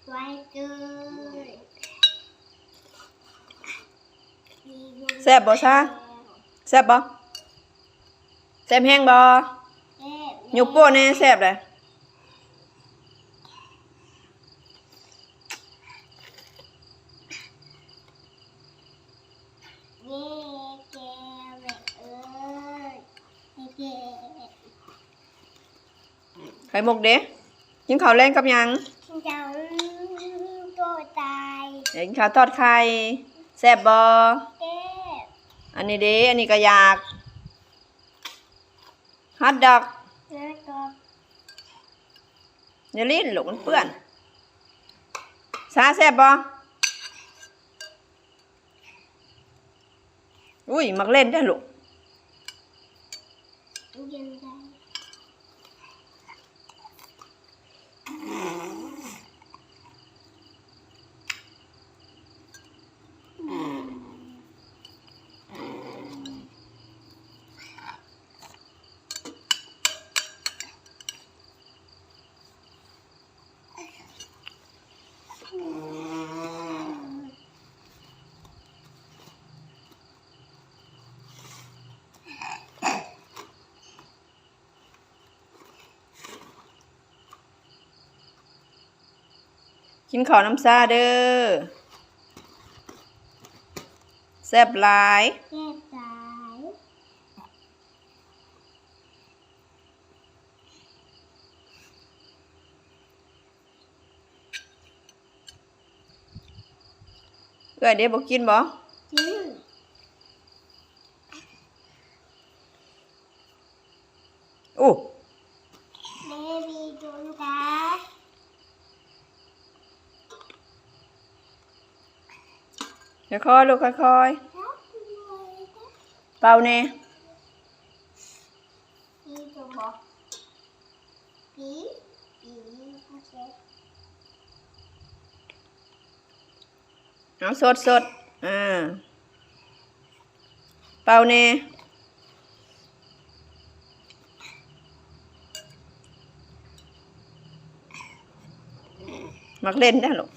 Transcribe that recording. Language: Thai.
ไว้เกินแซ่บบ่ซะแซ่บบ่แซ่บแห้งบ่ยกโป้แน่แซ่บเลยไข่มุกเด้กินข้าวแรงกับยังจังตัวตาย กินข้าวทอดไข่แซ่บบ่อันนี้เด้อันนี้ก็อยากฮัดดอกอย่าลิ้นลูกมันเปื้อนซาแซ่บบ่อุ้ยมักเล่นได้ลูกกินข้าวน้ำซาเด้อแซ่บหลายเอ้ยเดี๋ยวบอกกินบ่โอ้ค่อยๆลูกค่อยๆเป่าแน่เอาสดเป่าแน่มักเล่นได้หรอ